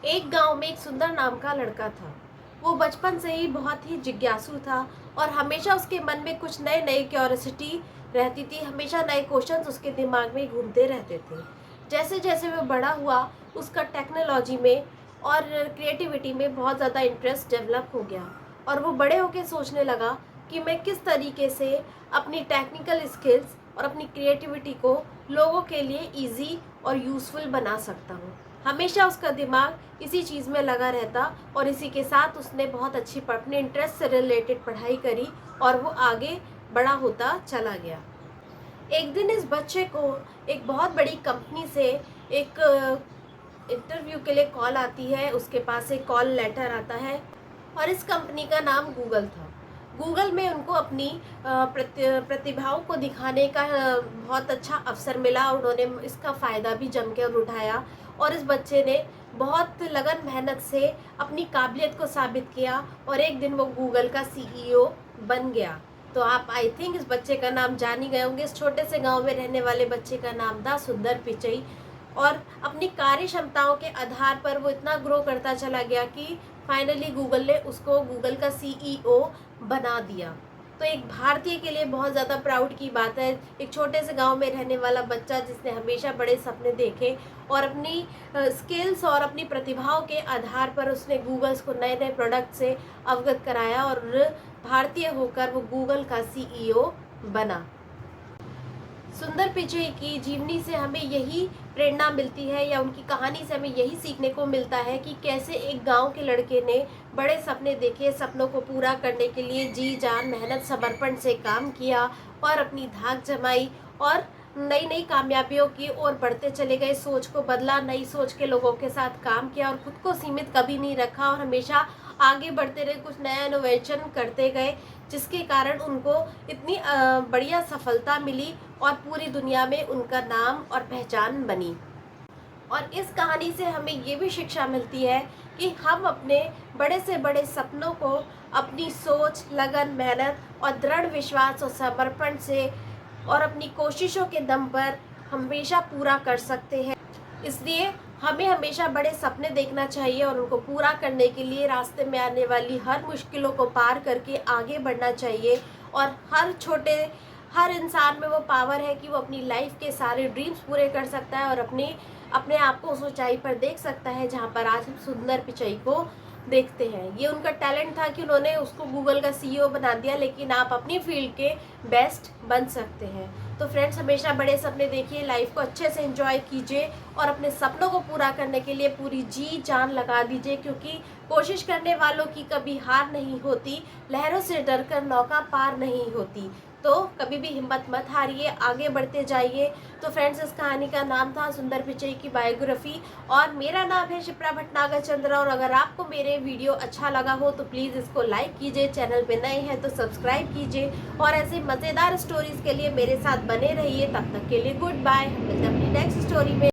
एक गांव में एक सुंदर नाम का लड़का था। वो बचपन से ही बहुत ही जिज्ञासु था और हमेशा उसके मन में कुछ नए नए क्यूरियोसिटी रहती थी। हमेशा नए क्वेश्चंस उसके दिमाग में घूमते रहते थे। जैसे जैसे वो बड़ा हुआ, उसका टेक्नोलॉजी में और क्रिएटिविटी में बहुत ज़्यादा इंटरेस्ट डेवलप हो गया और वो बड़े होकर सोचने लगा कि मैं किस तरीके से अपनी टेक्निकल स्किल्स और अपनी क्रिएटिविटी को लोगों के लिए इजी और यूज़फुल बना सकता हूँ। हमेशा उसका दिमाग इसी चीज़ में लगा रहता और इसी के साथ उसने बहुत अच्छी अपने इंटरेस्ट से रिलेटेड पढ़ाई करी और वो आगे बड़ा होता चला गया। एक दिन इस बच्चे को एक बहुत बड़ी कंपनी से एक इंटरव्यू के लिए कॉल आती है। उसके पास एक कॉल लेटर आता है और इस कंपनी का नाम गूगल था। गूगल में उनको अपनी प्रतिभाओं को दिखाने का बहुत अच्छा अवसर मिला। उन्होंने इसका फ़ायदा भी जम कर उठाया और इस बच्चे ने बहुत लगन मेहनत से अपनी काबिलियत को साबित किया और एक दिन वो गूगल का सीईओ बन गया। तो आप आई थिंक इस बच्चे का नाम जान ही गए होंगे। इस छोटे से गांव में रहने वाले बच्चे का नाम था सुंदर पिचई और अपनी कार्य क्षमताओं के आधार पर वो इतना ग्रो करता चला गया कि फाइनली गूगल ने उसको गूगल का सीईओ बना दिया। तो एक भारतीय के लिए बहुत ज़्यादा प्राउड की बात है। एक छोटे से गांव में रहने वाला बच्चा जिसने हमेशा बड़े सपने देखे और अपनी स्किल्स और अपनी प्रतिभाओं के आधार पर उसने गूगल्स को नए नए प्रोडक्ट से अवगत कराया और भारतीय होकर वो गूगल का सीईओ बना। सुंदर पिचई की जीवनी से हमें यही प्रेरणा मिलती है या उनकी कहानी से हमें यही सीखने को मिलता है कि कैसे एक गांव के लड़के ने बड़े सपने देखे, सपनों को पूरा करने के लिए जी जान मेहनत समर्पण से काम किया और अपनी धाक जमाई और नई नई कामयाबियों की ओर बढ़ते चले गए। सोच को बदला, नई सोच के लोगों के साथ काम किया और खुद को सीमित कभी नहीं रखा और हमेशा आगे बढ़ते रहे, कुछ नया इनोवेशन करते गए जिसके कारण उनको इतनी बढ़िया सफलता मिली और पूरी दुनिया में उनका नाम और पहचान बनी। और इस कहानी से हमें ये भी शिक्षा मिलती है कि हम अपने बड़े से बड़े सपनों को अपनी सोच, लगन, मेहनत और दृढ़ विश्वास और समर्पण से और अपनी कोशिशों के दम पर हमेशा पूरा कर सकते हैं। इसलिए हमें हमेशा बड़े सपने देखना चाहिए और उनको पूरा करने के लिए रास्ते में आने वाली हर मुश्किलों को पार करके आगे बढ़ना चाहिए। और हर इंसान में वो पावर है कि वो अपनी लाइफ के सारे ड्रीम्स पूरे कर सकता है और अपने आप को उस ऊंचाई पर देख सकता है जहाँ पर आज हम सुंदर पिचई को देखते हैं। ये उनका टैलेंट था कि उन्होंने उसको गूगल का सीईओ बना दिया, लेकिन आप अपनी फील्ड के बेस्ट बन सकते हैं। तो फ्रेंड्स, हमेशा बड़े सपने देखिए, लाइफ को अच्छे से एंजॉय कीजिए और अपने सपनों को पूरा करने के लिए पूरी जी जान लगा दीजिए, क्योंकि कोशिश करने वालों की कभी हार नहीं होती। लहरों से डरकर नौका पार नहीं होती। तो कभी भी हिम्मत मत हारिए, आगे बढ़ते जाइए। तो फ्रेंड्स, इस कहानी का नाम था सुंदर पिचई की बायोग्राफी और मेरा नाम है शिप्रा भटनागर चंद्रा। और अगर आपको मेरे वीडियो अच्छा लगा हो तो प्लीज़ इसको लाइक कीजिए, चैनल पे नए हैं तो सब्सक्राइब कीजिए और ऐसे मज़ेदार स्टोरीज़ के लिए मेरे साथ बने रहिए। तब तक के लिए गुड बाय। हम मिलते हैं अपनी नेक्स्ट स्टोरी में।